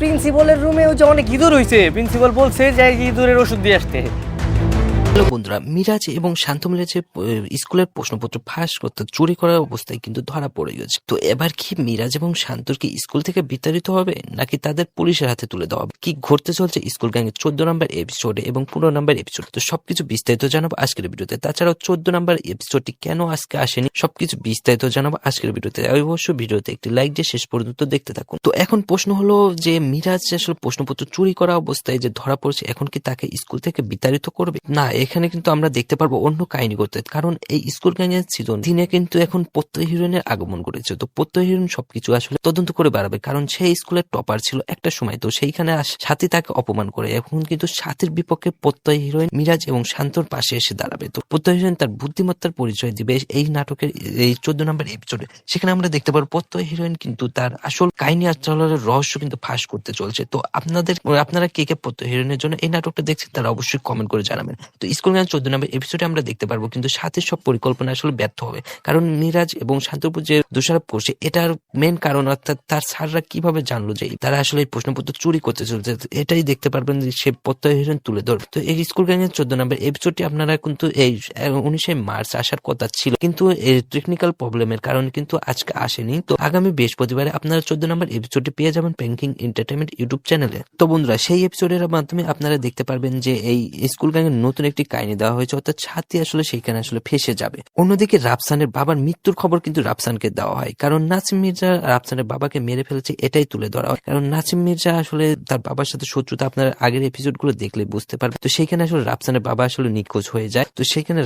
প্রিন্সিপালের রুমে যে অনেক ইঁদুর হয়েছে, প্রিন্সিপাল বলছে যে ইঁদুরের ওষুধ দিয়ে আসতে। হ্যালো বন্ধুরা, মিরাজ এবং শান্ত মিলে যে স্কুলের প্রশ্নপত্র ফাঁস করতে চুরি করার অবস্থায় কিন্তু ধরা পড়ে গেছে। তো এবার কি মিরাজ এবং শান্তর কি স্কুল থেকে বিতাড়িত হবে নাকি তাদের পুলিশের হাতে তুলে দেওয়া হবে? কি ঘটতে চলছে স্কুল গ্যাংয়ের 14 নম্বর এপিসোডে এবং 15 নম্বর এপিসোড, তো সবকিছু বিস্তারিত জানাবো আজকের ভিডিওতে। তাছাড়াও 14 নম্বর এপিসোডটি কেন আজকে আসেনি সবকিছু বিস্তারিত জানাবো আজকের ভিডিওতে। অবশ্যই ভিডিওতে একটি লাইক দিয়ে শেষ পর্যন্ত দেখতে থাকুন। তো এখন প্রশ্ন হলো যে মিরাজ আসলে প্রশ্নপত্র চুরি করা অবস্থায় যে ধরা পড়ছে, এখন কি তাকে স্কুল থেকে বিতাড়িত করবে? না, এখানে কিন্তু আমরা দেখতে পারবো অন্য কাহিনী করতে, কারণ এই স্কুল গ্যাং এর সিজন দিনে কিন্তু এখন প্রত্যয় হিরোইনের আগমন করেছে। তো প্রত্যয় হিরোইন সবকিছু আসলে তদন্ত করে বাড়াবে, কারণ সেই স্কুলের টপার ছিল একটা সময়। তো সেইখানে সাথী তাকে অপমান করে, এখন কিন্তু সাথীর বিপক্ষে প্রত্যয় হিরোইন মিরাজ এবং শান্তর পাশে এসে দাঁড়াবে। তো প্রত্যয় হিরোইন তার বুদ্ধিমত্তার পরিচয় দিবে এই নাটকের এই 14 নম্বর এপিসোডে। সেখানে আমরা দেখতে পারবো প্রত্যয় হিরোইন কিন্তু তার আসল কাহিনী আর চলার রহস্য কিন্তু ফাঁস করতে চলছে। তো আপনারা কে কে প্রত্যয় হিরোইনের জন্য এই নাটকটা দেখছেন তারা অবশ্যই কমেন্ট করে জানাবেন। তো স্কুল গ্যাং 14 নম্বর এপিসোডে আমরা দেখতে পারবো কিন্তু সাথীর সব পরিকল্পনা আসলে ব্যর্থ হবে, কারণ মিরাজ এবং শান্তপুর যে দোষারোপ করছে এটার মেন কারণ, অর্থাৎ তার স্যাররা কিভাবে জানলো যে তারা আসলে এই প্রশ্নপত্র চুরি করতে চলছে, এটাই দেখতে পারবেন যে সে প্রত্যয় হিরোইন তুলে ধরবে। তো এই স্কুল গ্যাং এর 14 নম্বর এপিসোডটি আপনারা কিন্তু এই 19 মার্চ আসার কথা ছিল, কিন্তু এই টেকনিক্যাল প্রবলেমের কারণে কিন্তু আজকে আসেনি। তো আগামী বৃহস্পতিবারে আপনারা 14 নম্বর এপিসোডটি পেয়ে যাবেন প্যাঙ্কিং এন্টারটেইনমেন্ট ইউটিউব চ্যানেলে। তো বন্ধুরা, সেই এপিসোডের মাধ্যমে আপনারা দেখতে পারবেন যে এই স্কুল গ্যাং এর নতুন একটি কাহিনী দেওয়া হয়েছে, অর্থাৎ সাথী আসলে সেখানে আসলে ফেসে যাবে। অন্যদিকে রাফসানের বাবার মৃত্যুর খবর কিন্তু রাফসানকে দেওয়া হয়, কারণ নাসিম মির্জা রাফসানের বাবাকে মেরে ফেলেছে এটাই তুলে ধরা হয়। কারণ নাসিম মির্জা আসলে তার বাবার সাথে শত্রুতা আপনার আগের এপিসোড গুলো দেখলে বুঝতে পারবে। তো সেখানে আসলে রাফসানের বাবা আসলে নিখোঁজ হয়ে যায়। তো সেখানে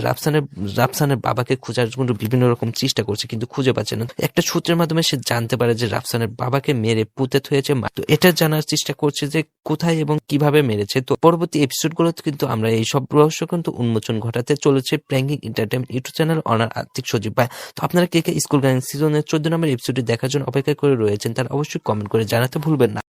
রাফসানের বাবাকে খোঁজার জন্য বিভিন্ন রকম চেষ্টা করছে কিন্তু খুঁজে পাচ্ছে না। একটা সূত্রের মাধ্যমে সে জানতে পারে যে রাফসানের বাবাকে মেরে পুঁতে হয়েছে। তো এটা জানার চেষ্টা করছে যে কোথায় এবং কিভাবে মেরেছে। তো পরবর্তী এপিসোড গুলোতে কিন্তু আমরা এই সব রহস্য কিন্তু উন্মোচন ঘটাতে চলেছে প্যাঙ্কিং এন্টারটেইনমেন্ট ইউটিউব চ্যানেল অনার আর্থিক সজীব ভাই। তো আপনারা কে কে স্কুল গ্যাং সিজনের 14 নম্বর এপিসোডটি দেখার জন্য অপেক্ষা করে রয়েছেন তারা অবশ্যই কমেন্ট করে জানাতে ভুলবেন না।